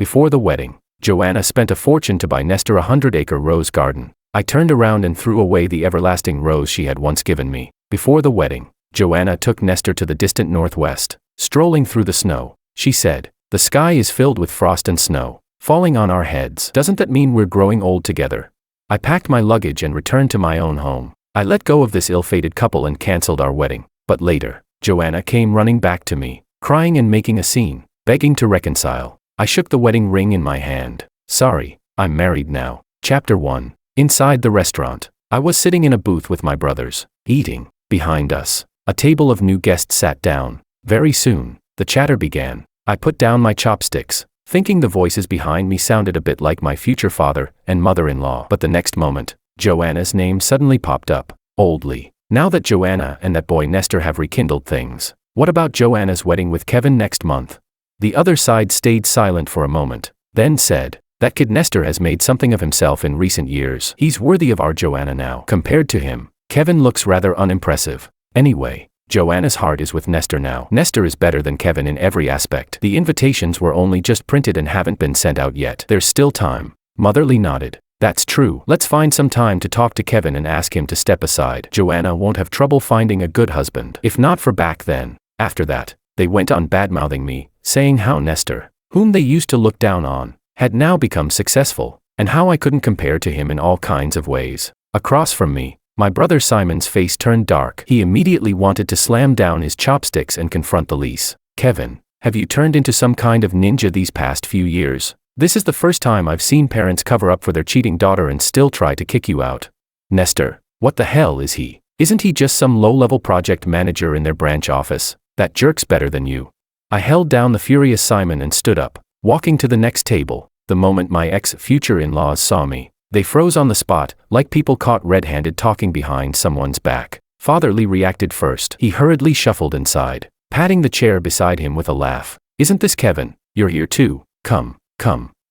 Before the wedding, Joanna spent a fortune to buy Nestor a 100-acre rose garden. I turned around and threw away the everlasting rose she had once given me. Before the wedding, Joanna took Nestor to the distant northwest. Strolling through the snow, she said, "The sky is filled with frost and snow, falling on our heads. Doesn't that mean we're growing old together?" I packed my luggage and returned to my own home. I let go of this ill-fated couple and cancelled our wedding. But later, Joanna came running back to me, crying and making a scene, begging to reconcile. I shook the wedding ring in my hand. "Sorry, I'm married now." Chapter 1. Inside the restaurant, I was sitting in a booth with my brothers, eating. Behind us, a table of new guests sat down. Very soon, the chatter began. I put down my chopsticks, thinking the voices behind me sounded a bit like my future father and mother-in-law. But the next moment, Joanna's name suddenly popped up, boldly. Now that Joanna and that boy Nestor have rekindled things, what about Joanna's wedding with Kevin next month? The other side stayed silent for a moment, then said, "That kid Nestor has made something of himself in recent years. He's worthy of our Joanna now. Compared to him, Kevin looks rather unimpressive. Anyway, Joanna's heart is with Nestor now. Nestor is better than Kevin in every aspect. The invitations were only just printed and haven't been sent out yet. There's still time." Motherly nodded. "That's true. Let's find some time to talk to Kevin and ask him to step aside. Joanna won't have trouble finding a good husband. If not for back then." After that, they went on badmouthing me, saying how Nestor, whom they used to look down on, had now become successful, and how I couldn't compare to him in all kinds of ways. Across from me, my brother Simon's face turned dark. He immediately wanted to slam down his chopsticks and confront the lease. "Kevin, have you turned into some kind of ninja these past few years? This is the first time I've seen parents cover up for their cheating daughter and still try to kick you out." "Nestor, what the hell is he? Isn't he just some low-level project manager in their branch office? That jerk's better than you." I held down the furious Simon and stood up, walking to the next table. The moment my ex-future-in-laws saw me, they froze on the spot, like people caught red-handed talking behind someone's back. Father Lee reacted first. He hurriedly shuffled inside, patting the chair beside him with a laugh. "Isn't this Kevin? You're here too. Come,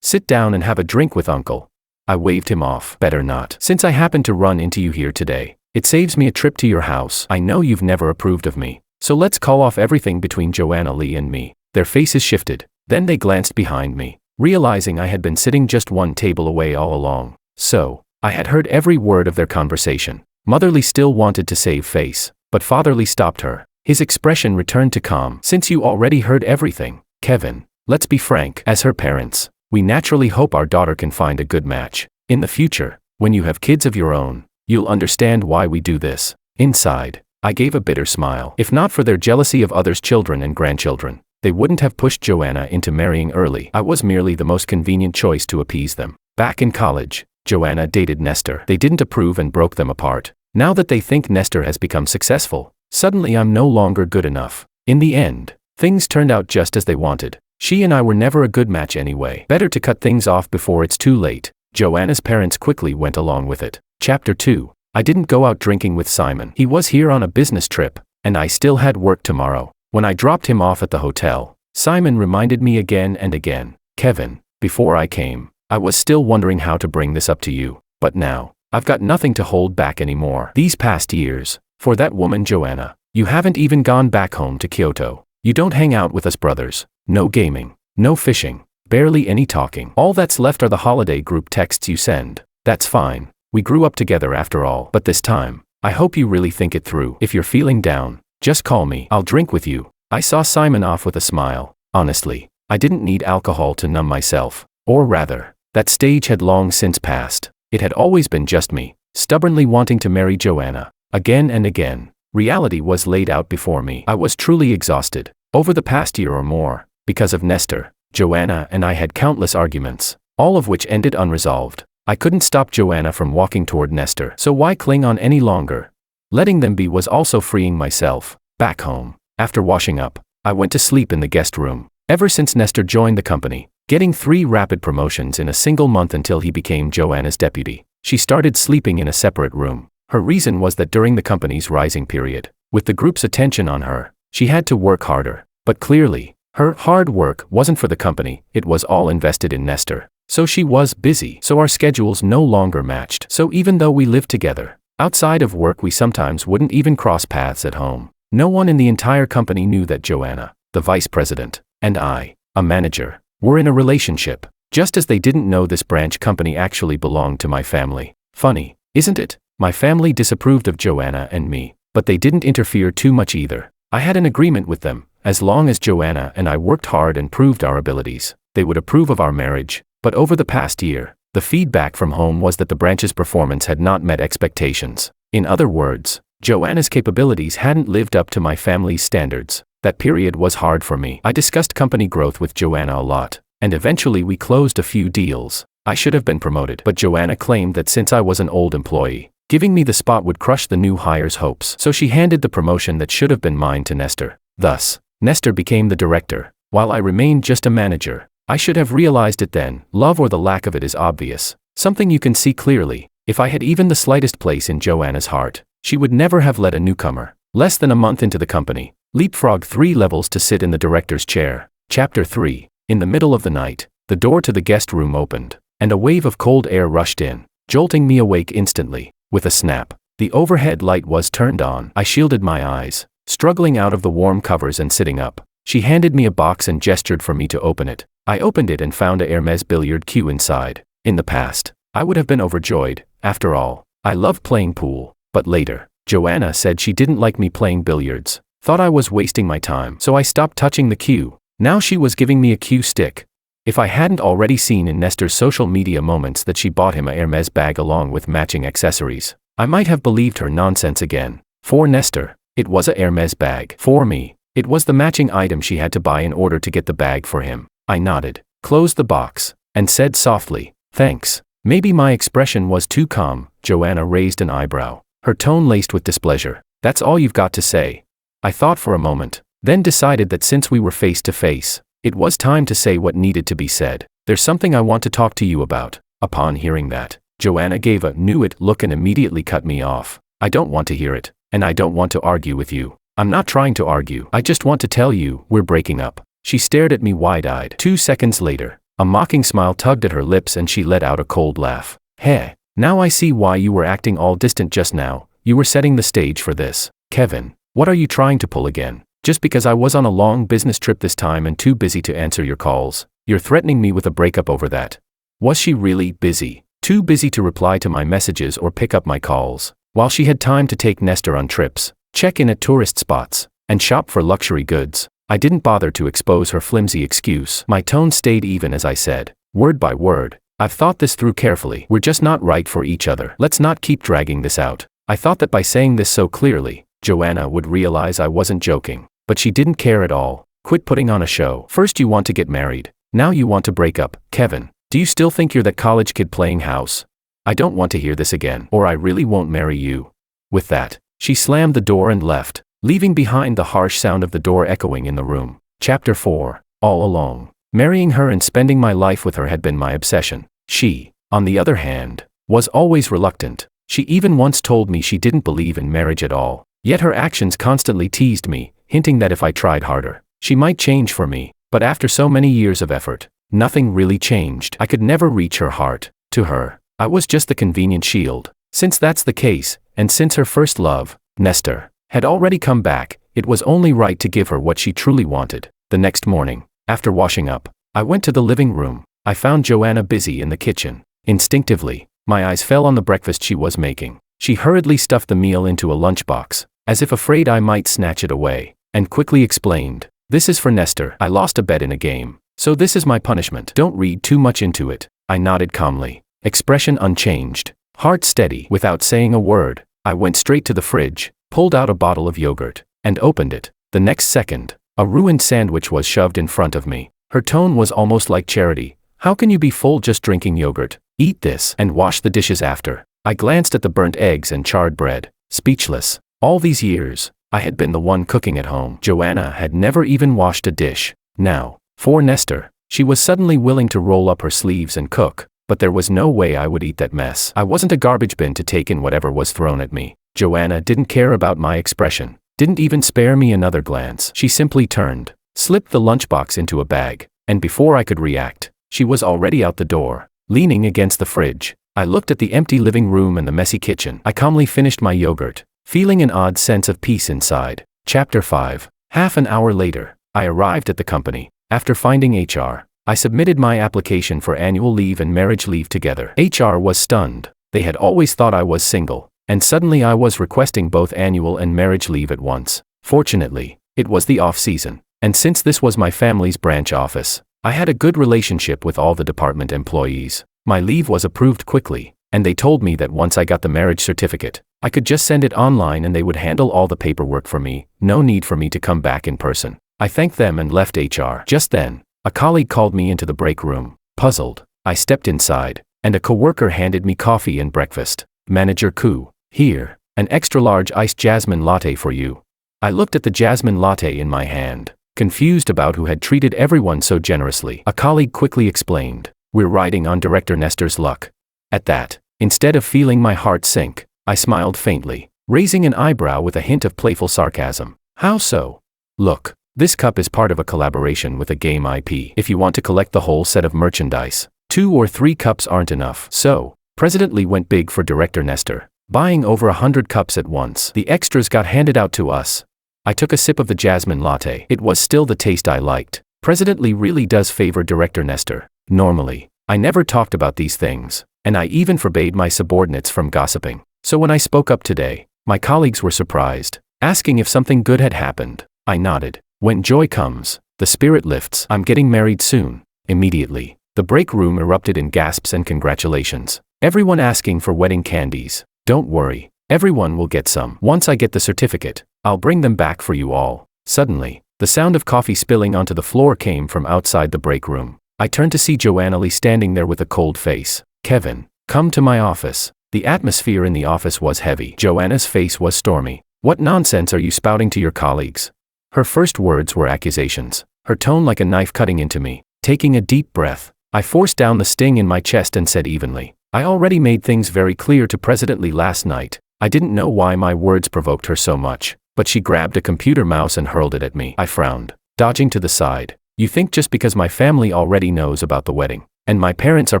sit down and have a drink with Uncle." I waved him off. "Better not. Since I happened to run into you here today, it saves me a trip to your house. I know you've never approved of me, so let's call off everything between Joanna Lee and me." Their faces shifted. Then they glanced behind me, realizing I had been sitting just one table away all along. So, I had heard every word of their conversation. Motherly still wanted to save face, but Fatherly stopped her. His expression returned to calm. "Since you already heard everything, Kevin, let's be frank. As her parents, we naturally hope our daughter can find a good match. In the future, when you have kids of your own, you'll understand why we do this." Inside, I gave a bitter smile. If not for their jealousy of others' children and grandchildren, they wouldn't have pushed Joanna into marrying early. I was merely the most convenient choice to appease them. Back in college, Joanna dated Nestor. They didn't approve and broke them apart. Now that they think Nestor has become successful, suddenly I'm no longer good enough. In the end, things turned out just as they wanted. She and I were never a good match anyway. Better to cut things off before it's too late. Joanna's parents quickly went along with it. Chapter 2. I didn't go out drinking with Simon. He was here on a business trip, and I still had work tomorrow. When I dropped him off at the hotel, Simon reminded me again and again, "Kevin, before I came, I was still wondering how to bring this up to you, but now, I've got nothing to hold back anymore. These past years, for that woman Joanna, you haven't even gone back home to Kyoto. You don't hang out with us brothers. No gaming, no fishing, barely any talking. All that's left are the holiday group texts you send. That's fine. We grew up together after all. But this time, I hope you really think it through. If you're feeling down, just call me. I'll drink with you." I saw Simon off with a smile. Honestly, I didn't need alcohol to numb myself. Or rather, that stage had long since passed. It had always been just me, stubbornly wanting to marry Joanna. Again and again, reality was laid out before me. I was truly exhausted. Over the past year or more, because of Nestor, Joanna and I had countless arguments, all of which ended unresolved. I couldn't stop Joanna from walking toward Nestor, so why cling on any longer? Letting them be was also freeing myself. Back home, after washing up, I went to sleep in the guest room. Ever since Nestor joined the company, getting 3 rapid promotions in a single month until he became Joanna's deputy, she started sleeping in a separate room. Her reason was that during the company's rising period, with the group's attention on her, she had to work harder. But clearly, her hard work wasn't for the company, it was all invested in Nestor. So she was busy, so our schedules no longer matched. So even though we lived together, outside of work we sometimes wouldn't even cross paths at home. No one in the entire company knew that Joanna, the vice president, and I, a manager, were in a relationship, just as they didn't know this branch company actually belonged to my family. Funny, isn't it? My family disapproved of Joanna and me, but they didn't interfere too much either. I had an agreement with them. As long as Joanna and I worked hard and proved our abilities, they would approve of our marriage. But over the past year, the feedback from home was that the branch's performance had not met expectations. In other words, Joanna's capabilities hadn't lived up to my family's standards. That period was hard for me. I discussed company growth with Joanna a lot, and eventually we closed a few deals. I should have been promoted, but Joanna claimed that since I was an old employee, giving me the spot would crush the new hire's hopes. So she handed the promotion that should have been mine to Nestor. Thus, Nestor became the director, while I remained just a manager. I should have realized it then. Love or the lack of it is obvious. Something you can see clearly. If I had even the slightest place in Joanna's heart, she would never have let a newcomer, less than a month into the company, leapfrog 3 levels to sit in the director's chair. Chapter 3. In the middle of the night, the door to the guest room opened, and a wave of cold air rushed in, jolting me awake instantly. With a snap, the overhead light was turned on. I shielded my eyes, struggling out of the warm covers and sitting up. She handed me a box and gestured for me to open it. I opened it and found a Hermes billiard cue inside. In the past, I would have been overjoyed. After all, I loved playing pool. But later, Joanna said she didn't like me playing billiards, thought I was wasting my time, so I stopped touching the cue. Now she was giving me a cue stick. If I hadn't already seen in Nestor's social media moments that she bought him a Hermes bag along with matching accessories, I might have believed her nonsense again. For Nestor, it was a Hermes bag. For me, it was the matching item she had to buy in order to get the bag for him. I nodded, closed the box, and said softly, "Thanks." Maybe my expression was too calm. Joanna raised an eyebrow, her tone laced with displeasure. "That's all you've got to say?" I thought for a moment, then decided that since we were face to face, it was time to say what needed to be said. "There's something I want to talk to you about." Upon hearing that, Joanna gave a knew it look and immediately cut me off. "I don't want to hear it, and I don't want to argue with you. I'm not trying to argue. I just want to tell you, we're breaking up." She stared at me wide-eyed. 2 seconds later, a mocking smile tugged at her lips and she let out a cold laugh. "Heh, now I see why you were acting all distant just now. You were setting the stage for this. Kevin, what are you trying to pull again? Just because I was on a long business trip this time and too busy to answer your calls, you're threatening me with a breakup over that?" Was she really busy? Too busy to reply to my messages or pick up my calls, while she had time to take Nestor on trips, check in at tourist spots, and shop for luxury goods? I didn't bother to expose her flimsy excuse. My tone stayed even as I said, word by word, "I've thought this through carefully. We're just not right for each other. Let's not keep dragging this out." I thought that by saying this so clearly, Joanna would realize I wasn't joking, but she didn't care at all. "Quit putting on a show. First you want to get married, now you want to break up. Kevin, do you still think you're that college kid playing house? I don't want to hear this again, or I really won't marry you." With that, she slammed the door and left, leaving behind the harsh sound of the door echoing in the room. Chapter 4. All along, marrying her and spending my life with her had been my obsession. She, on the other hand, was always reluctant. She even once told me she didn't believe in marriage at all. Yet her actions constantly teased me, hinting that if I tried harder, she might change for me. But after so many years of effort, nothing really changed. I could never reach her heart. To her, I was just the convenient shield. Since that's the case, and since her first love, Nestor, had already come back, it was only right to give her what she truly wanted. The next morning, after washing up, I went to the living room. I found Joanna busy in the kitchen. Instinctively, my eyes fell on the breakfast she was making. She hurriedly stuffed the meal into a lunchbox, as if afraid I might snatch it away, and quickly explained, "This is for Nestor. I lost a bet in a game, so this is my punishment. Don't read too much into it." I nodded calmly, expression unchanged, heart steady. Without saying a word, I went straight to the fridge, pulled out a bottle of yogurt, and opened it. The next second, a ruined sandwich was shoved in front of me. Her tone was almost like charity. "How can you be full just drinking yogurt? Eat this and wash the dishes after." I glanced at the burnt eggs and charred bread, speechless. All these years, I had been the one cooking at home. Joanna had never even washed a dish. Now, for Nestor, she was suddenly willing to roll up her sleeves and cook, but there was no way I would eat that mess. I wasn't a garbage bin to take in whatever was thrown at me. Joanna didn't care about my expression, didn't even spare me another glance. She simply turned, slipped the lunchbox into a bag, and before I could react, she was already out the door, leaning against the fridge. I looked at the empty living room and the messy kitchen. I calmly finished my yogurt, feeling an odd sense of peace inside. Chapter 5. Half an hour later, I arrived at the company. After finding HR, I submitted my application for annual leave and marriage leave together. HR was stunned. They had always thought I was single, and suddenly I was requesting both annual and marriage leave at once. Fortunately, it was the off-season, and since this was my family's branch office, I had a good relationship with all the department employees. My leave was approved quickly, and they told me that once I got the marriage certificate, I could just send it online and they would handle all the paperwork for me, no need for me to come back in person. I thanked them and left HR. Just then, a colleague called me into the break room. Puzzled, I stepped inside, and a coworker handed me coffee and breakfast. Manager Koo, here, an extra-large iced jasmine latte for you. I looked at the jasmine latte in my hand, confused about who had treated everyone so generously. A colleague quickly explained, we're riding on Director Nestor's luck. At that, instead of feeling my heart sink, I smiled faintly, raising an eyebrow with a hint of playful sarcasm. How so? Look, this cup is part of a collaboration with a game IP. If you want to collect the whole set of merchandise, 2 or 3 cups aren't enough. So, President Lee went big for Director Nestor, buying over 100 cups at once. The extras got handed out to us. I took a sip of the jasmine latte. It was still the taste I liked. President Lee really does favor Director Nestor. Normally, I never talked about these things, and I even forbade my subordinates from gossiping. So when I spoke up today, my colleagues were surprised, asking if something good had happened. I nodded. When joy comes, the spirit lifts. I'm getting married soon. Immediately, the break room erupted in gasps and congratulations. Everyone asking for wedding candies. Don't worry, everyone will get some. Once I get the certificate, I'll bring them back for you all. Suddenly, the sound of coffee spilling onto the floor came from outside the break room. I turned to see Joanna Lee standing there with a cold face. Kevin, come to my office. The atmosphere in the office was heavy. Joanna's face was stormy. What nonsense are you spouting to your colleagues? Her first words were accusations, her tone like a knife cutting into me. Taking a deep breath, I forced down the sting in my chest and said evenly, I already made things very clear to President Lee last night. I didn't know why my words provoked her so much, but she grabbed a computer mouse and hurled it at me. I frowned, dodging to the side. You think just because my family already knows about the wedding, and my parents are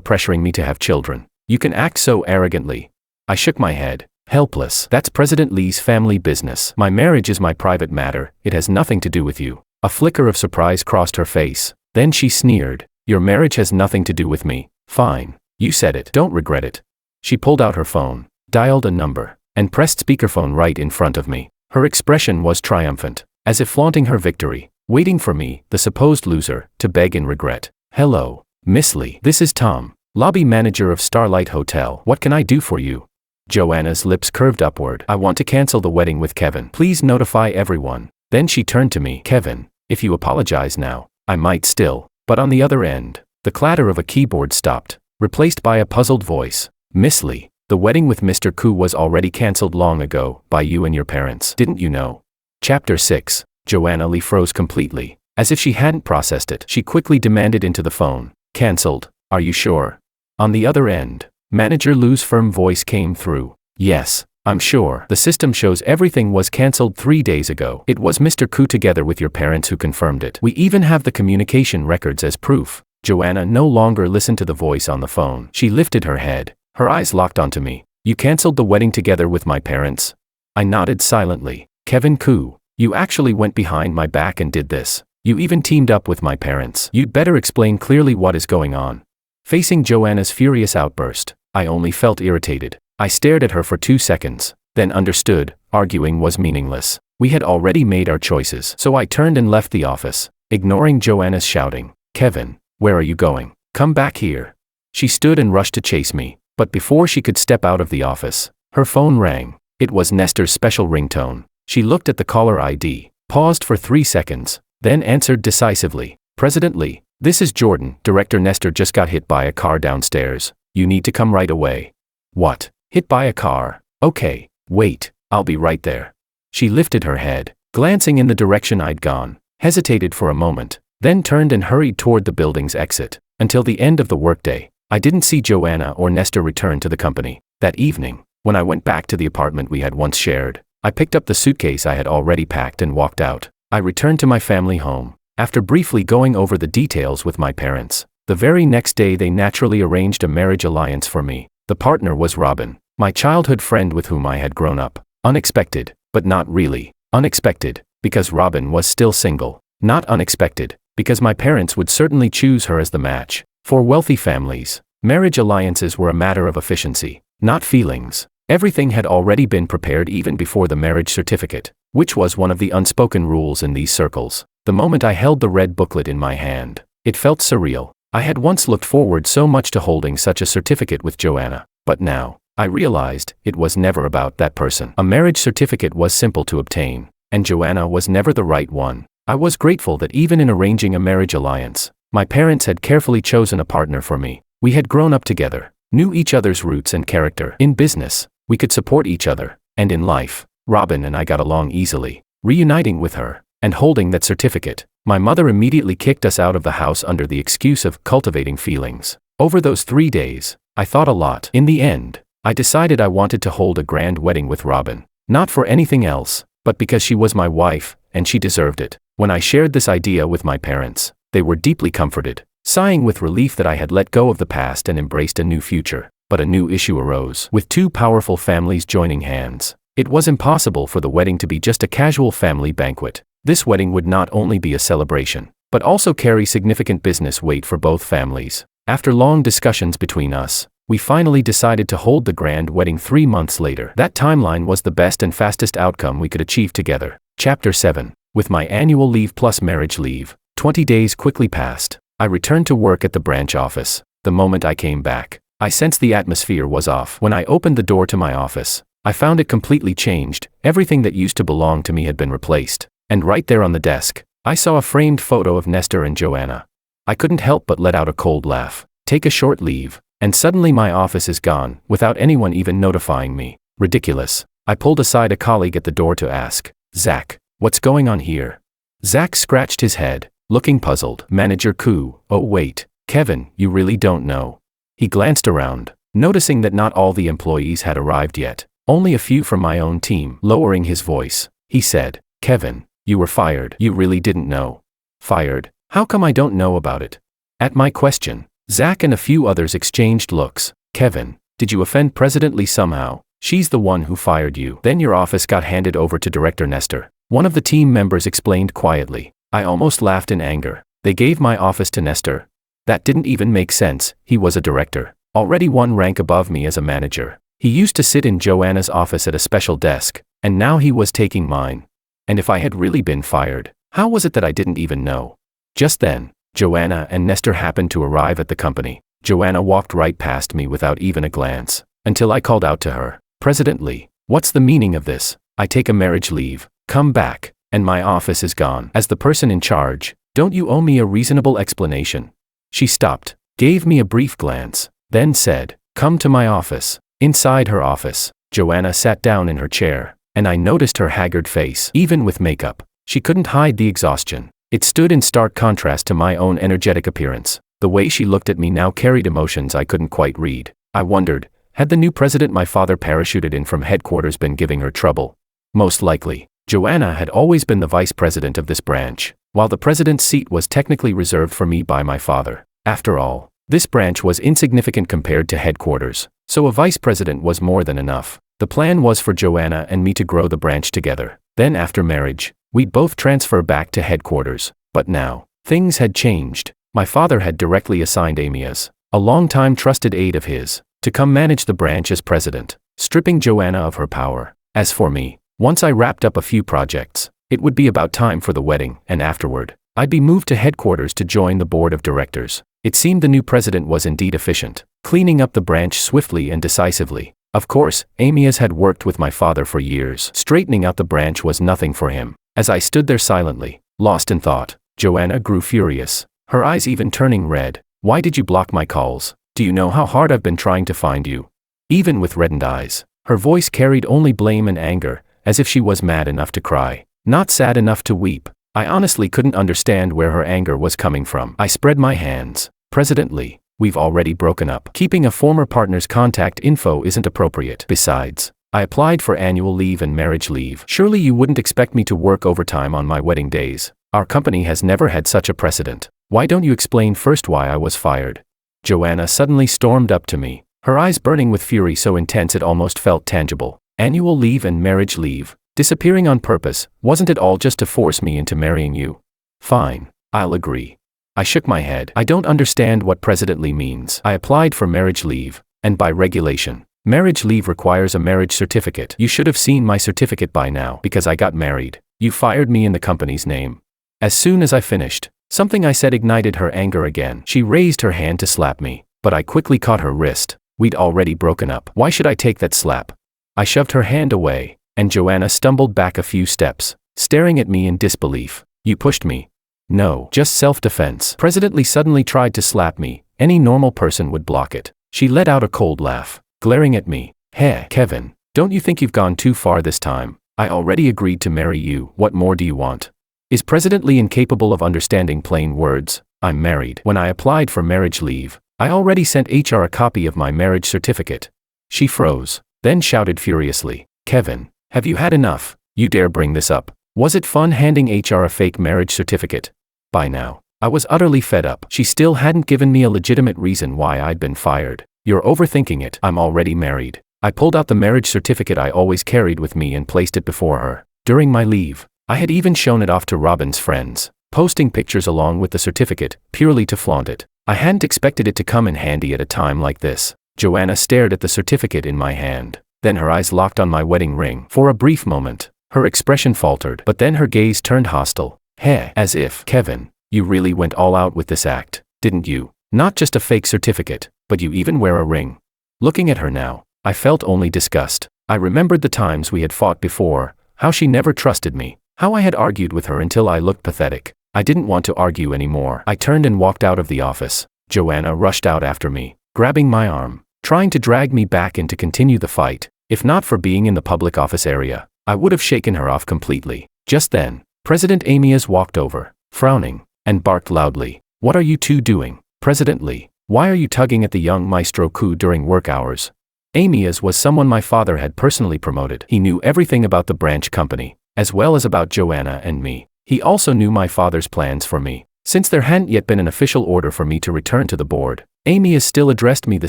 pressuring me to have children, you can act so arrogantly? I shook my head, helpless. That's President Lee's family business. My marriage is my private matter. It has nothing to do with you. A flicker of surprise crossed her face. Then she sneered. Your marriage has nothing to do with me. Fine. You said it. Don't regret it. She pulled out her phone, dialed a number, and pressed speakerphone right in front of me. Her expression was triumphant, as if flaunting her victory, waiting for me, the supposed loser, to beg in regret. Hello, Miss Lee. This is Tom, lobby manager of Starlight Hotel. What can I do for you? Joanna's lips curved upward. I want to cancel the wedding with Kevin. Please notify everyone. Then she turned to me. Kevin, if you apologize now, I might still. But on the other end, the clatter of a keyboard stopped, replaced by a puzzled voice. Miss Lee, the wedding with Mr. Koo was already cancelled long ago, by you and your parents. Didn't you know? Chapter 6. Joanna Lee froze completely, as if she hadn't processed it. She quickly demanded into the phone. Cancelled? Are you sure? On the other end, Manager Lou's firm voice came through. Yes, I'm sure. The system shows everything was cancelled 3 days ago. It was Mr. Koo together with your parents who confirmed it. We even have the communication records as proof. Joanna no longer listened to the voice on the phone. She lifted her head, her eyes locked onto me. You cancelled the wedding together with my parents? I nodded silently. Kevin Koo, you actually went behind my back and did this. You even teamed up with my parents. You'd better explain clearly what is going on. Facing Joanna's furious outburst, I only felt irritated. I stared at her for 2 seconds, then understood, arguing was meaningless. We had already made our choices. So I turned and left the office, ignoring Joanna's shouting. Kevin, where are you going? Come back here. She stood and rushed to chase me, but before she could step out of the office, her phone rang. It was Nestor's special ringtone. She looked at the caller ID, paused for 3 seconds, then answered decisively. President Lee, this is Jordan. Director Nestor just got hit by a car downstairs. You need to come right away. What? Hit by a car? Okay, wait, I'll be right there. She lifted her head, glancing in the direction I'd gone, hesitated for a moment, then turned and hurried toward the building's exit. Until the end of the workday, I didn't see Joanna or Nestor return to the company. That evening, when I went back to the apartment we had once shared, I picked up the suitcase I had already packed and walked out. I returned to my family home, after briefly going over the details with my parents. The very next day they naturally arranged a marriage alliance for me. The partner was Robin, my childhood friend with whom I had grown up. Unexpected, but not really. Unexpected, because Robin was still single. Not unexpected, because my parents would certainly choose her as the match. For wealthy families, marriage alliances were a matter of efficiency, not feelings. Everything had already been prepared even before the marriage certificate, which was one of the unspoken rules in these circles. The moment I held the red booklet in my hand, it felt surreal. I had once looked forward so much to holding such a certificate with Joanna, but now, I realized it was never about that person. A marriage certificate was simple to obtain, and Joanna was never the right one. I was grateful that even in arranging a marriage alliance, my parents had carefully chosen a partner for me. We had grown up together, knew each other's roots and character. In business, we could support each other, and in life, Robin and I got along easily. Reuniting with her, and holding that certificate, my mother immediately kicked us out of the house under the excuse of cultivating feelings. Over those 3 days, I thought a lot. In the end, I decided I wanted to hold a grand wedding with Robin. Not for anything else, but because she was my wife, and she deserved it. When I shared this idea with my parents, they were deeply comforted, sighing with relief that I had let go of the past and embraced a new future. But a new issue arose. With two powerful families joining hands, it was impossible for the wedding to be just a casual family banquet. This wedding would not only be a celebration, but also carry significant business weight for both families. After long discussions between us, we finally decided to hold the grand wedding 3 months later. That timeline was the best and fastest outcome we could achieve together. Chapter 7. With my annual leave plus marriage leave, 20 days quickly passed. I returned to work at the branch office. The moment I came back, I sensed the atmosphere was off. When I opened the door to my office, I found it completely changed. Everything that used to belong to me had been replaced. And right there on the desk, I saw a framed photo of Nestor and Joanna. I couldn't help but let out a cold laugh. Take a short leave, and suddenly my office is gone, without anyone even notifying me. Ridiculous. I pulled aside a colleague at the door to ask, "Zach, what's going on here?" Zach scratched his head, looking puzzled. "Manager coup. Oh wait, Kevin, you really don't know." He glanced around, noticing that not all the employees had arrived yet, only a few from my own team. Lowering his voice, he said, "Kevin, you were fired." "You really didn't know?" "Fired? How come I don't know about it?" At my question, Zach and a few others exchanged looks. "Kevin, did you offend President Lee somehow? She's the one who fired you." "Then your office got handed over to Director Nestor," one of the team members explained quietly. I almost laughed in anger. They gave my office to Nestor? That didn't even make sense. He was a director, already one rank above me as a manager. He used to sit in Joanna's office at a special desk, and now he was taking mine. And if I had really been fired, how was it that I didn't even know? Just then, Joanna and Nestor happened to arrive at the company. Joanna walked right past me without even a glance, until I called out to her, "President Lee, what's the meaning of this? I take a marriage leave, come back, and my office is gone. As the person in charge, don't you owe me a reasonable explanation?" She stopped, gave me a brief glance, then said, "Come to my office." Inside her office, Joanna sat down in her chair, and I noticed her haggard face. Even with makeup, she couldn't hide the exhaustion. It stood in stark contrast to my own energetic appearance. The way she looked at me now carried emotions I couldn't quite read. I wondered, had the new president my father parachuted in from headquarters been giving her trouble? Most likely. Joanna had always been the vice president of this branch, while the president's seat was technically reserved for me by my father. After all, this branch was insignificant compared to headquarters, so a vice president was more than enough. The plan was for Joanna and me to grow the branch together. Then after marriage, we'd both transfer back to headquarters. But now, things had changed. My father had directly assigned Amias, a long-time trusted aide of his, to come manage the branch as president, stripping Joanna of her power. As for me, once I wrapped up a few projects, it would be about time for the wedding, and afterward, I'd be moved to headquarters to join the board of directors. It seemed the new president was indeed efficient, cleaning up the branch swiftly and decisively. Of course, Amias had worked with my father for years. Straightening out the branch was nothing for him. As I stood there silently, lost in thought, Joanna grew furious, her eyes even turning red. "Why did you block my calls? Do you know how hard I've been trying to find you?" Even with reddened eyes, her voice carried only blame and anger, as if she was mad enough to cry, not sad enough to weep. I honestly couldn't understand where her anger was coming from. I spread my hands. "President Lee, we've already broken up. Keeping a former partner's contact info isn't appropriate. Besides, I applied for annual leave and marriage leave. Surely you wouldn't expect me to work overtime on my wedding days. Our company has never had such a precedent. Why don't you explain first why I was fired?" Joanna suddenly stormed up to me, her eyes burning with fury so intense it almost felt tangible. "Annual leave and marriage leave, disappearing on purpose, wasn't it all just to force me into marrying you? Fine. I'll agree. I shook my head. I don't understand what presidently means. I applied for marriage leave, and by regulation, marriage leave requires a marriage certificate. You should have seen my certificate by now because I got married. You fired me in the company's name. As soon as I finished, something I said ignited her anger again. She raised her hand to slap me, but I quickly caught her wrist. We'd already broken up. Why should I take that slap? I shoved her hand away, and Joanna stumbled back a few steps, staring at me in disbelief. You pushed me. No, just self-defense. Presidently suddenly tried to slap me. Any normal person would block it. She let out a cold laugh, glaring at me. Hey, Kevin, don't you think you've gone too far this time? I already agreed to marry you. What more do you want? Is presidently incapable of understanding plain words? I'm married. When I applied for marriage leave, I already sent HR a copy of my marriage certificate. She froze, then shouted furiously. Kevin, have you had enough? You dare bring this up? Was it fun handing HR a fake marriage certificate? By now, I was utterly fed up. She still hadn't given me a legitimate reason why I'd been fired. You're overthinking it. I'm already married. I pulled out the marriage certificate I always carried with me and placed it before her. During my leave, I had even shown it off to Robin's friends, posting pictures along with the certificate, purely to flaunt it. I hadn't expected it to come in handy at a time like this. Joanna stared at the certificate in my hand. Then her eyes locked on my wedding ring. For a brief moment, her expression faltered, but then her gaze turned hostile. Hey, as if, Kevin, you really went all out with this act, didn't you? Not just a fake certificate, but you even wear a ring. Looking at her now, I felt only disgust. I remembered the times we had fought before, how she never trusted me, how I had argued with her until I looked pathetic. I didn't want to argue anymore. I turned and walked out of the office. Joanna rushed out after me, grabbing my arm, trying to drag me back in to continue the fight. If not for being in the public office area, I would have shaken her off completely. Just then, President Amias walked over, frowning, and barked loudly. What are you two doing? Presidently, why are you tugging at the young Maestro Ku during work hours? Amias was someone my father had personally promoted. He knew everything about the branch company, as well as about Joanna and me. He also knew my father's plans for me. Since there hadn't yet been an official order for me to return to the board, Amias still addressed me the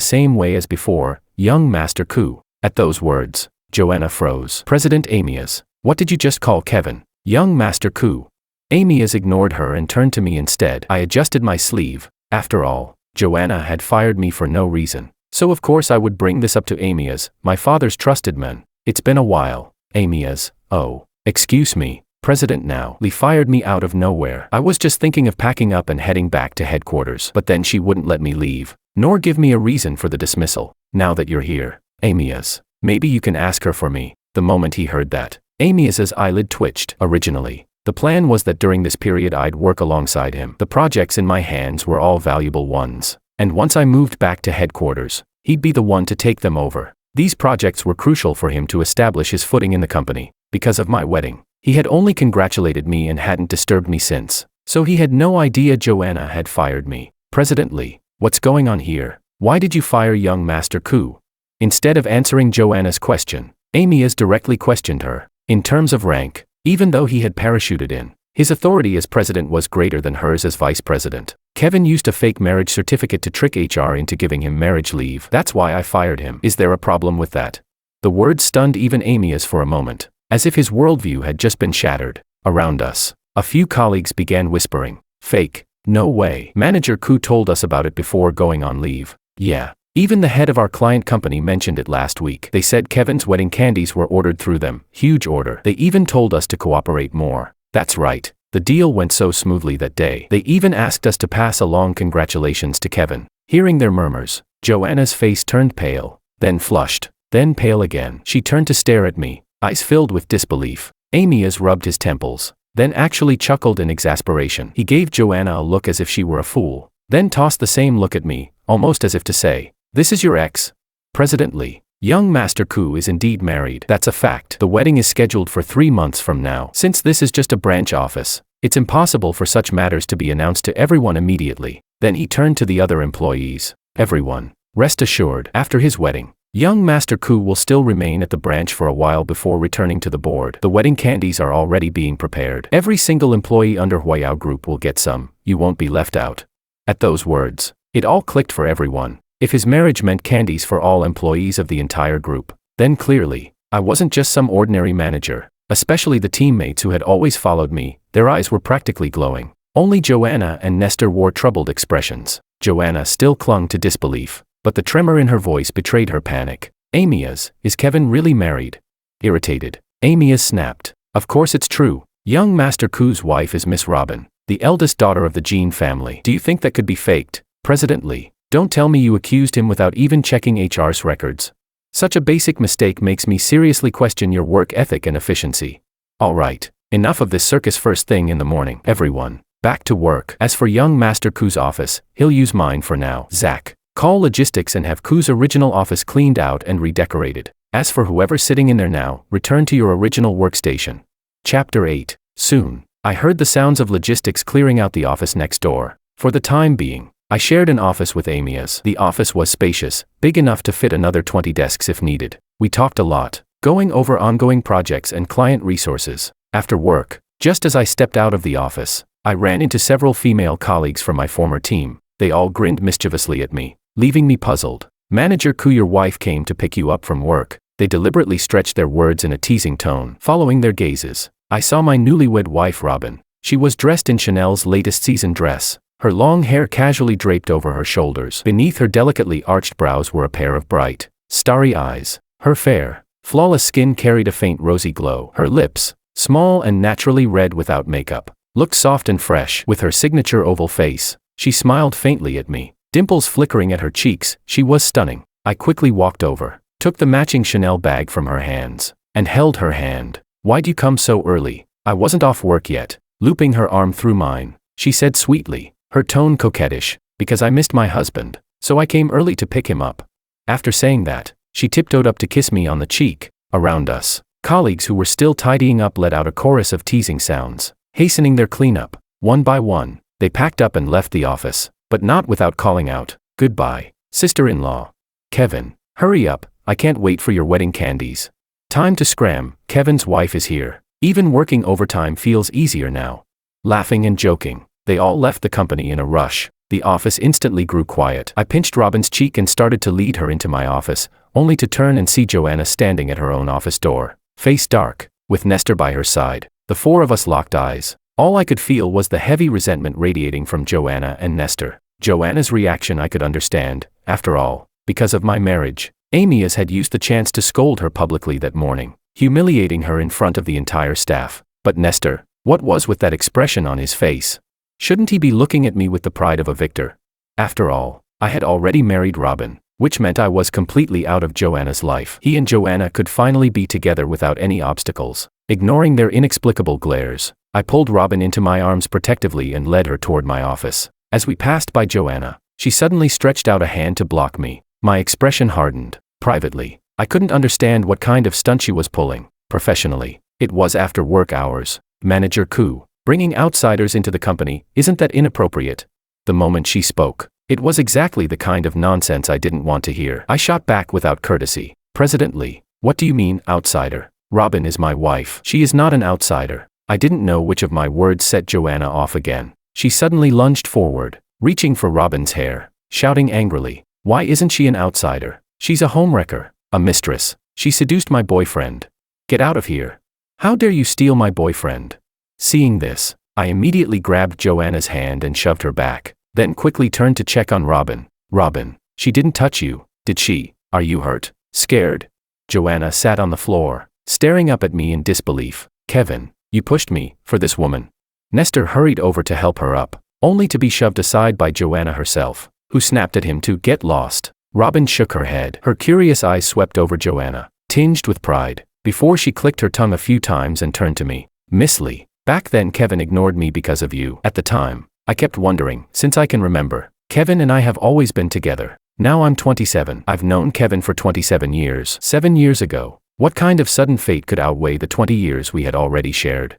same way as before, young Master Ku. At those words, Joanna froze. President Amias, what did you just call Kevin? Young Master Ku. Amias ignored her and turned to me instead. I adjusted my sleeve. After all, Joanna had fired me for no reason. So of course I would bring this up to Amias, my father's trusted man. It's been a while. Amias, oh, excuse me, President now. Lee fired me out of nowhere. I was just thinking of packing up and heading back to headquarters. But then she wouldn't let me leave, nor give me a reason for the dismissal. Now that you're here, Amias, maybe you can ask her for me. The moment he heard that, Amias's eyelid twitched. Originally, the plan was that during this period I'd work alongside him. The projects in my hands were all valuable ones, and once I moved back to headquarters, he'd be the one to take them over. These projects were crucial for him to establish his footing in the company. Because of my wedding, he had only congratulated me and hadn't disturbed me since, so he had no idea Joanna had fired me. President Lee, what's going on here? Why did you fire young Master Ku? Instead of answering Joanna's question, Amias directly questioned her. In terms of rank, even though he had parachuted in, his authority as president was greater than hers as vice president. Kevin used a fake marriage certificate to trick HR into giving him marriage leave. That's why I fired him. Is there a problem with that? The words stunned even Amias for a moment, as if his worldview had just been shattered. Around us, a few colleagues began whispering. Fake? No way. Manager Ku told us about it before going on leave. Yeah. Even the head of our client company mentioned it last week. They said Kevin's wedding candies were ordered through them. Huge order. They even told us to cooperate more. That's right. The deal went so smoothly that day. They even asked us to pass along congratulations to Kevin. Hearing their murmurs, Joanna's face turned pale, then flushed, then pale again. She turned to stare at me, eyes filled with disbelief. Amias rubbed his temples, then actually chuckled in exasperation. He gave Joanna a look as if she were a fool, then tossed the same look at me, almost as if to say, "This is your ex?" President Lee, young Master Ku is indeed married. That's a fact. The wedding is scheduled for 3 months from now. Since this is just a branch office, it's impossible for such matters to be announced to everyone immediately. Then he turned to the other employees. Everyone, rest assured, after his wedding, young Master Ku will still remain at the branch for a while before returning to the board. The wedding candies are already being prepared. Every single employee under Huayao Group will get some. You won't be left out. At those words, it all clicked for everyone. If his marriage meant candies for all employees of the entire group, then clearly, I wasn't just some ordinary manager. Especially the teammates who had always followed me, their eyes were practically glowing. Only Joanna and Nestor wore troubled expressions. Joanna still clung to disbelief, but the tremor in her voice betrayed her panic. "Amias, is Kevin really married?" Irritated, Amias snapped. "Of course it's true. Young Master Ku's wife is Miss Robin, the eldest daughter of the Jean family. Do you think that could be faked, President Lee? Don't tell me you accused him without even checking HR's records. Such a basic mistake makes me seriously question your work ethic and efficiency. All right, enough of this circus first thing in the morning, everyone. Back to work. As for young Master Ku's office, he'll use mine for now. Zach, call logistics and have Ku's original office cleaned out and redecorated. As for whoever's sitting in there now, return to your original workstation." Chapter 8. Soon, I heard the sounds of logistics clearing out the office next door. For the time being, I shared an office with Amias. The office was spacious, big enough to fit another 20 desks if needed. We talked a lot, going over ongoing projects and client resources. After work, just as I stepped out of the office, I ran into several female colleagues from my former team. They all grinned mischievously at me, leaving me puzzled. "Manager Ku, your wife came to pick you up from work." They deliberately stretched their words in a teasing tone, following their gazes. I saw my newlywed wife Robin. She was dressed in Chanel's latest season dress, her long hair casually draped over her shoulders. Beneath her delicately arched brows were a pair of bright, starry eyes. Her fair, flawless skin carried a faint rosy glow. Her lips, small and naturally red without makeup, looked soft and fresh. With her signature oval face, she smiled faintly at me, dimples flickering at her cheeks. She was stunning. I quickly walked over, took the matching Chanel bag from her hands, and held her hand. "Why'd you come so early?" I wasn't off work yet. Looping her arm through mine, she said sweetly, her tone coquettish, "Because I missed my husband, so I came early to pick him up." After saying that, she tiptoed up to kiss me on the cheek. Around us, colleagues who were still tidying up let out a chorus of teasing sounds, hastening their cleanup. One by one, they packed up and left the office, but not without calling out, "Goodbye, sister-in-law. Kevin, hurry up, I can't wait for your wedding candies." Time to scram, Kevin's wife is here. Even working overtime feels easier now. Laughing and joking, they all left the company in a rush. The office instantly grew quiet. I pinched Robin's cheek and started to lead her into my office, only to turn and see Joanna standing at her own office door, face dark, with Nestor by her side. The four of us locked eyes. All I could feel was the heavy resentment radiating from Joanna and Nestor. Joanna's reaction I could understand. After all, because of my marriage, Amias had used the chance to scold her publicly that morning, humiliating her in front of the entire staff. But Nestor, what was with that expression on his face? Shouldn't he be looking at me with the pride of a victor? After all, I had already married Robin, which meant I was completely out of Joanna's life. He and Joanna could finally be together without any obstacles. Ignoring their inexplicable glares, I pulled Robin into my arms protectively and led her toward my office. As we passed by Joanna, she suddenly stretched out a hand to block me. My expression hardened. Privately, I couldn't understand what kind of stunt she was pulling. Professionally, it was after work hours. "Manager Ku, bringing outsiders into the company, isn't that inappropriate?" The moment she spoke, it was exactly the kind of nonsense I didn't want to hear. I shot back without courtesy. "President Lee, what do you mean, outsider? Robin is my wife. She is not an outsider." I didn't know which of my words set Joanna off again. She suddenly lunged forward, reaching for Robin's hair, shouting angrily, "Why isn't she an outsider? She's a homewrecker, a mistress. She seduced my boyfriend. Get out of here. How dare you steal my boyfriend?" Seeing this, I immediately grabbed Joanna's hand and shoved her back, then quickly turned to check on Robin. "Robin, she didn't touch you, did she? Are you hurt? Scared?" Joanna sat on the floor, staring up at me in disbelief. "Kevin, you pushed me, for this woman." Nestor hurried over to help her up, only to be shoved aside by Joanna herself, who snapped at him to "Get lost." Robin shook her head. Her curious eyes swept over Joanna, tinged with pride, before she clicked her tongue a few times and turned to me. "Miss Lee, back then Kevin ignored me because of you. At the time, I kept wondering, since I can remember, Kevin and I have always been together. Now I'm 27. I've known Kevin for 27 years. 7 years ago, what kind of sudden fate could outweigh the 20 years we had already shared?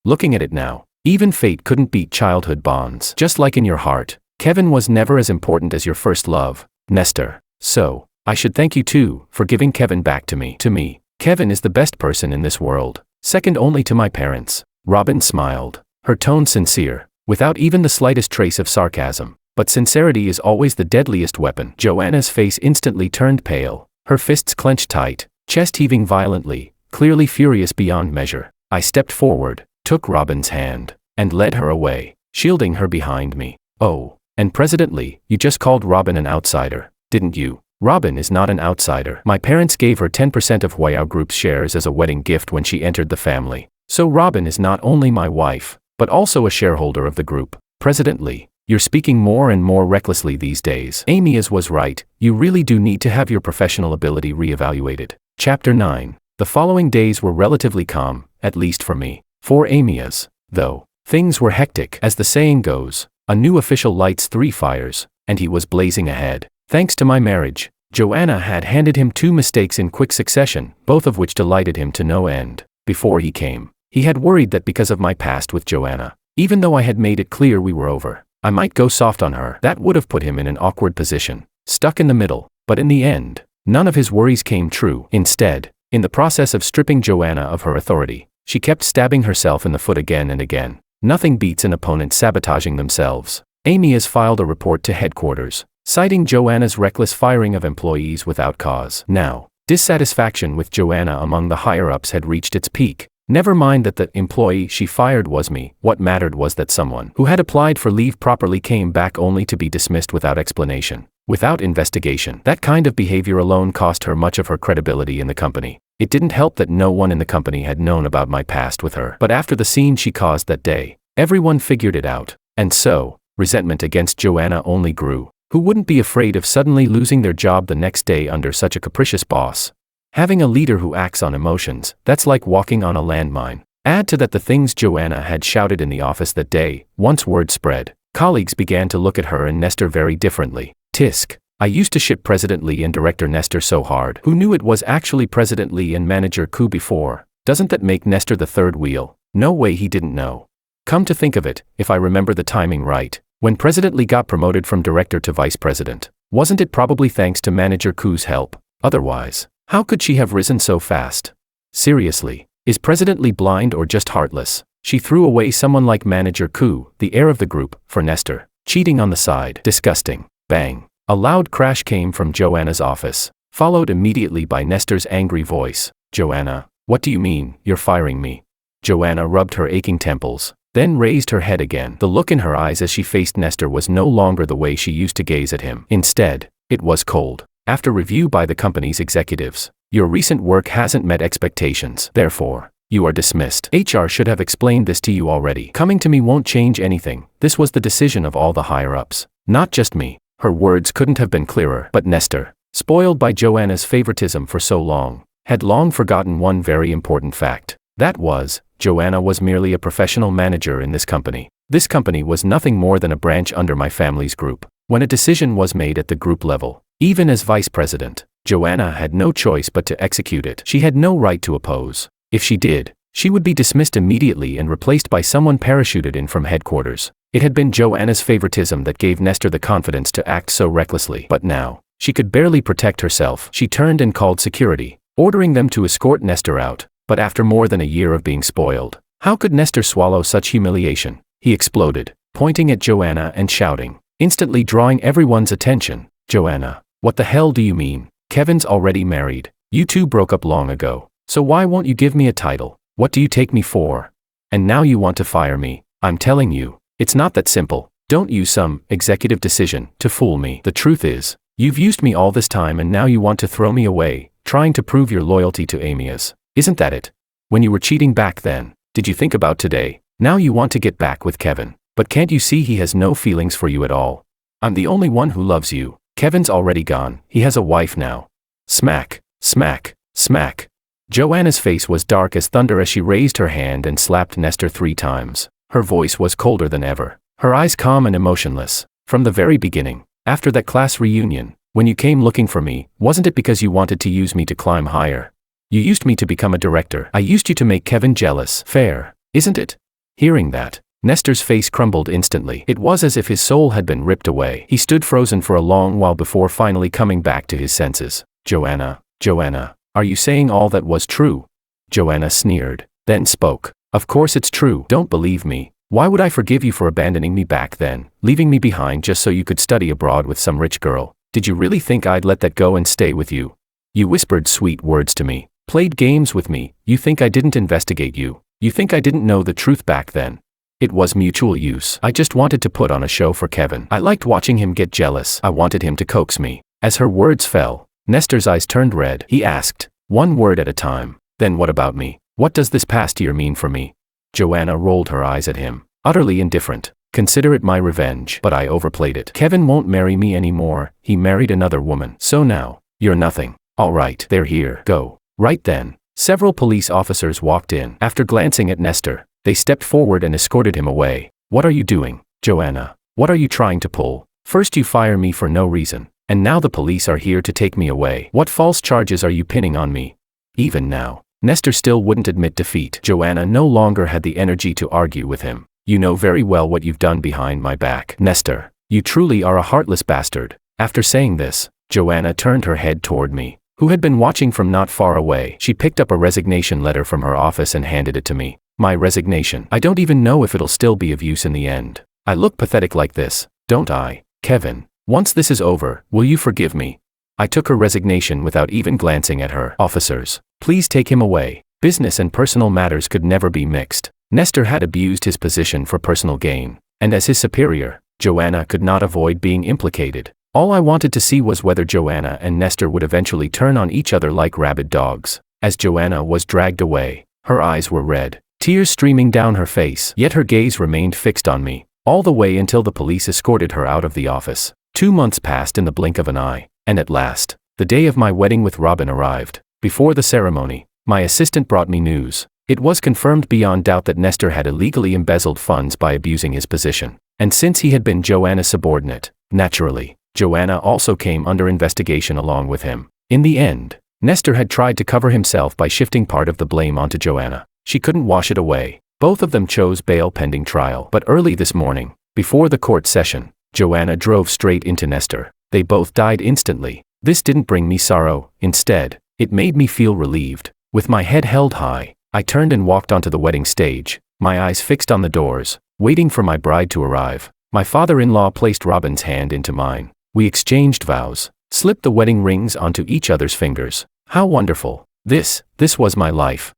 Looking at it now, even fate couldn't beat childhood bonds. Just like in your heart, Kevin was never as important as your first love, Nestor. So, I should thank you too, for giving Kevin back to me. To me, Kevin is the best person in this world, second only to my parents." Robin smiled, her tone sincere, without even the slightest trace of sarcasm. But sincerity is always the deadliest weapon. Joanna's face instantly turned pale, her fists clenched tight, chest heaving violently, clearly furious beyond measure. I stepped forward, took Robin's hand, and led her away, shielding her behind me. Oh, and President Lee, you just called Robin an outsider, didn't you? Robin is not an outsider. My parents gave her 10% of Huayao Group's shares as a wedding gift when she entered the family. So Robin is not only my wife, but also a shareholder of the group. President Lee, you're speaking more and more recklessly these days. Amias was right, you really do need to have your professional ability reevaluated. Chapter 9. The following days were relatively calm, at least for me. For Amias, though, things were hectic. As the saying goes, a new official lights 3 fires, and he was blazing ahead. Thanks to my marriage, Joanna had handed him 2 mistakes in quick succession, both of which delighted him to no end. Before he came, he had worried that because of my past with Joanna, even though I had made it clear we were over, I might go soft on her. That would have put him in an awkward position, stuck in the middle. But in the end, none of his worries came true. Instead, in the process of stripping Joanna of her authority, she kept stabbing herself in the foot again and again. Nothing beats an opponent sabotaging themselves. Amias filed a report to headquarters, citing Joanna's reckless firing of employees without cause. Now, dissatisfaction with Joanna among the higher-ups had reached its peak. Never mind that the employee she fired was me. What mattered was that someone who had applied for leave properly came back only to be dismissed without explanation, without investigation. That kind of behavior alone cost her much of her credibility in the company. It didn't help that no one in the company had known about my past with her. But after the scene she caused that day, everyone figured it out. And so, resentment against Joanna only grew. Who wouldn't be afraid of suddenly losing their job the next day under such a capricious boss? Having a leader who acts on emotions, that's like walking on a landmine. Add to that the things Joanna had shouted in the office that day. Once word spread, colleagues began to look at her and Nestor very differently. Tisk. I used to ship President Lee and Director Nestor so hard. Who knew it was actually President Lee and Manager Ku before? Doesn't that make Nestor the third wheel? No way he didn't know. Come to think of it, if I remember the timing right, when President Lee got promoted from director to vice president, wasn't it probably thanks to Manager Ku's help? Otherwise, how could she have risen so fast? Seriously, is President Lee blind or just heartless? She threw away someone like Manager Ku, the heir of the group, for Nestor. Cheating on the side. Disgusting. Bang. A loud crash came from Joanna's office, followed immediately by Nestor's angry voice. Joanna, what do you mean, you're firing me? Joanna rubbed her aching temples, then raised her head again. The look in her eyes as she faced Nestor was no longer the way she used to gaze at him. Instead, it was cold. After review by the company's executives, your recent work hasn't met expectations. Therefore, you are dismissed. HR should have explained this to you already. Coming to me won't change anything. This was the decision of all the higher-ups, not just me. Her words couldn't have been clearer. But Nestor, spoiled by Joanna's favoritism for so long, had long forgotten one very important fact. That was, Joanna was merely a professional manager in this company. This company was nothing more than a branch under my family's group. When a decision was made at the group level, even as vice president, Joanna had no choice but to execute it. She had no right to oppose. If she did, she would be dismissed immediately and replaced by someone parachuted in from headquarters. It had been Joanna's favoritism that gave Nestor the confidence to act so recklessly. But now, she could barely protect herself. She turned and called security, ordering them to escort Nestor out. But after more than a year of being spoiled, how could Nestor swallow such humiliation? He exploded, pointing at Joanna and shouting, instantly drawing everyone's attention. Joanna, what the hell do you mean? Kevin's already married. You two broke up long ago. So why won't you give me a title? What do you take me for? And now you want to fire me. I'm telling you, it's not that simple. Don't use some executive decision to fool me. The truth is, you've used me all this time and now you want to throw me away, trying to prove your loyalty to Amias. Isn't that it? When you were cheating back then, did you think about today? Now you want to get back with Kevin. But can't you see he has no feelings for you at all? I'm the only one who loves you. Kevin's already gone. He has a wife now. Smack, smack, smack. Joanna's face was dark as thunder as she raised her hand and slapped Nestor 3 times. Her voice was colder than ever, her eyes calm and emotionless. From the very beginning, after that class reunion, when you came looking for me, wasn't it because you wanted to use me to climb higher? You used me to become a director. I used you to make Kevin jealous. Fair, isn't it? Hearing that, Nestor's face crumbled instantly. It was as if his soul had been ripped away. He stood frozen for a long while before finally coming back to his senses. Joanna, Joanna, are you saying all that was true? Joanna sneered, then spoke. Of course it's true. Don't believe me. Why would I forgive you for abandoning me back then, leaving me behind just so you could study abroad with some rich girl? Did you really think I'd let that go and stay with you? You whispered sweet words to me, played games with me. You think I didn't investigate you? You think I didn't know the truth back then? It was mutual use. I just wanted to put on a show for Kevin. I liked watching him get jealous. I wanted him to coax me. As her words fell, Nestor's eyes turned red. He asked, one word at a time, "Then what about me? What does this past year mean for me?" Joanna rolled her eyes at him, utterly indifferent. "Consider it my revenge." But I overplayed it. "Kevin won't marry me anymore. He married another woman. So now, you're nothing." "All right, they're here. Go." Right then, several police officers walked in. After glancing at Nestor, they stepped forward and escorted him away. "What are you doing, Joanna? What are you trying to pull? First you fire me for no reason, and now the police are here to take me away. What false charges are you pinning on me?" Even now, Nestor still wouldn't admit defeat. Joanna no longer had the energy to argue with him. "You know very well what you've done behind my back, Nestor. You truly are a heartless bastard." After saying this, Joanna turned her head toward me, who had been watching from not far away. She picked up a resignation letter from her office and handed it to me. "My resignation. I don't even know if it'll still be of use in the end. I look pathetic like this, don't I, Kevin? Once this is over, will you forgive me?" I took her resignation without even glancing at her. "Officers, please take him away. Business and personal matters could never be mixed." Nestor had abused his position for personal gain, and as his superior, Joanna could not avoid being implicated. All I wanted to see was whether Joanna and Nestor would eventually turn on each other like rabid dogs. As Joanna was dragged away, her eyes were red, tears streaming down her face, yet her gaze remained fixed on me, all the way until the police escorted her out of the office. 2 months passed in the blink of an eye, and at last, the day of my wedding with Robin arrived. Before the ceremony, my assistant brought me news. It was confirmed beyond doubt that Nestor had illegally embezzled funds by abusing his position, and since he had been Joanna's subordinate, naturally, Joanna also came under investigation along with him. In the end, Nestor had tried to cover himself by shifting part of the blame onto Joanna. She couldn't wash it away. Both of them chose bail pending trial. But early this morning, before the court session, Joanna drove straight into Nestor. They both died instantly. This didn't bring me sorrow. Instead, it made me feel relieved. With my head held high, I turned and walked onto the wedding stage, my eyes fixed on the doors, waiting for my bride to arrive. My father-in-law placed Robin's hand into mine. We exchanged vows, slipped the wedding rings onto each other's fingers. How wonderful. This was my life.